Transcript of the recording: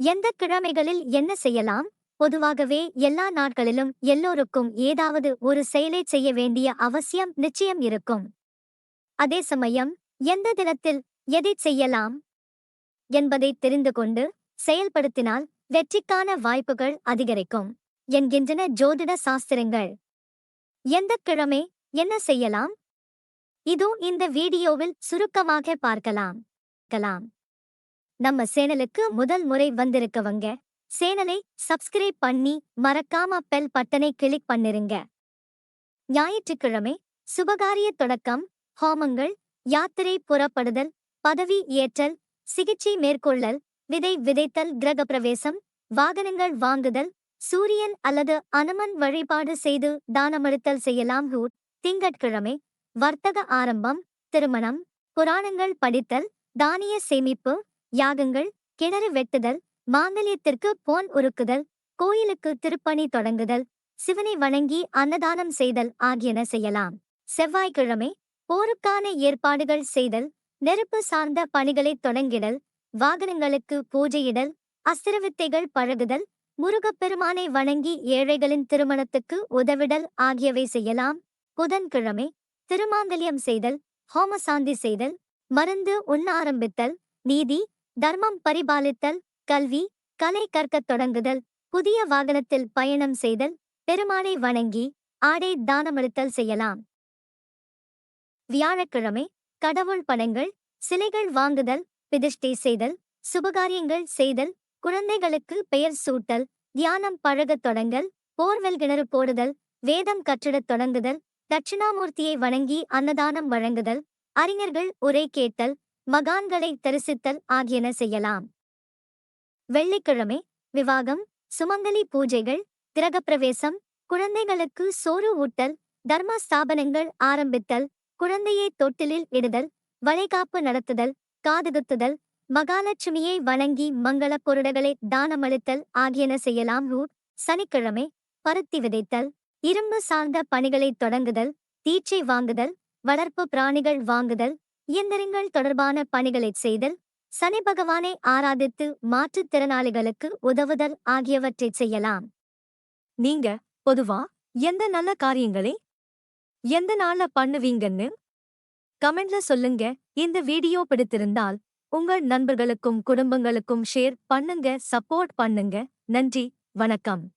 எந்த கிழமைகளில் என்ன செய்யலாம்? பொதுவாகவே எல்லா நாட்களிலும் எல்லோருக்கும் ஏதாவது ஒரு செயலைச் செய்ய வேண்டிய அவசியம் நிச்சயம் இருக்கும். அதே சமயம், எந்த தினத்தில் எதைச் செய்யலாம் என்பதைத் தெரிந்து கொண்டு செயல்படுத்தினால் வெற்றிக்கான வாய்ப்புகள் அதிகரிக்கும் என்கின்றன ஜோதிட சாஸ்திரங்கள். எந்தக் கிழமை என்ன செய்யலாம்? இதோ இந்த வீடியோவில் சுருக்கமாக பார்க்கலாம். நம்ம சேனலுக்கு முதல் முறை வந்திருக்கவங்க சேனலை சப்ஸ்கிரைப் பண்ணி மறக்காம பெல் பட்டனை கிளிக் பண்ணிருங்க. ஞாயிற்றுக்கிழமை சுபகாரிய தொடக்கம், ஹோமங்கள், யாத்திரை புறப்படுதல், பதவி ஏற்றல், சிகிச்சை மேற்கொள்ளல், விதை விதைத்தல், கிரகப்பிரவேசம், வாகனங்கள் வாங்குதல், சூரியன் அல்லது அனுமன் வழிபாடு செய்து தானமளித்தல் செய்யலாம். திங்கட்கிழமை வர்த்தக ஆரம்பம், திருமணம், புராணங்கள் படித்தல், தானிய சேமிப்பு, யாகங்கள், கிணறு வெட்டுதல், மாங்கல்யத்திற்கு பொன் உருக்குதல், கோயிலுக்கு திருப்பணி தொடங்குதல், சிவனை வணங்கி அன்னதானம் செய்தல் ஆகியன செய்யலாம். செவ்வாய்க்கிழமை போருக்கான ஏற்பாடுகள் செய்தல், நெருப்பு சார்ந்த பணிகளை தொடங்கிடல், வாகனங்களுக்கு பூஜையிடல், அஸ்திரவித்தைகள் பழகுதல், முருகப்பெருமானை வணங்கி ஏழைகளின் திருமணத்துக்கு உதவிடல் ஆகியவை செய்யலாம். புதன்கிழமை திருமாங்கல்யம் செய்தல், ஹோமசாந்தி செய்தல், மருந்து உண்ண ஆரம்பித்தல், நீதி தர்மம் பரிபாலித்தல், கல்வி கலை கற்கத் தொடங்குதல், புதிய வாகனத்தில் பயணம் செய்தல், பெருமானை வணங்கி ஆடை தானமளித்தல் செய்யலாம். வியாழக்கிழமை கடவுள் படங்கள், சிலைகள் வாங்குதல், பிரதிஷ்டை செய்தல், சுபகாரியங்கள் செய்தல், குழந்தைகளுக்கு பெயர் சூட்டல், தியானம் பழகத் தொடங்கல், போர்வெல் கிணறு போடுதல், வேதம் கற்றிடத் தொடங்குதல், தட்சிணாமூர்த்தியை வணங்கி அன்னதானம் வழங்குதல், அறிஞர்கள் உரை கேட்டல், மகான்களை தரிசித்தல் ஆகியன செய்யலாம். வெள்ளிக்கிழமை விவாகம், சுமங்கலி பூஜைகள், கிரகப்பிரவேசம், குழந்தைகளுக்கு சோறு ஊட்டல், தர்ம ஸ்தாபனங்கள் ஆரம்பித்தல், குழந்தையை தொட்டிலில் இடுதல், வளைகாப்பு நடத்துதல், காதுகுத்துதல், மகாலட்சுமியை வணங்கி மங்கள பொருட்களை தானமளித்தல் ஆகியன செய்யலாம். சனிக்கிழமை பருத்தி விதைத்தல், இரும்பு சார்ந்த பணிகளை தொடங்குதல், தீட்சை வாங்குதல், வளர்ப்பு பிராணிகள் வாங்குதல், இயந்திரங்கள் தொடர்பான பணிகளை செய்தல், சனி பகவானை ஆராதித்து மாற்றுத்திறனாளிகளுக்கு உதவுதல் ஆகியவற்றை செய்யலாம். நீங்க பொதுவா எந்த நல்ல காரியங்களை எந்த நாள்ல பண்ணுவீங்கன்னு கமெண்ட்ல சொல்லுங்க. இந்த வீடியோ பிடித்திருந்தால் உங்கள் நண்பர்களுக்கும் குடும்பங்களுக்கும் ஷேர் பண்ணுங்க, சப்போர்ட் பண்ணுங்க. நன்றி, வணக்கம்.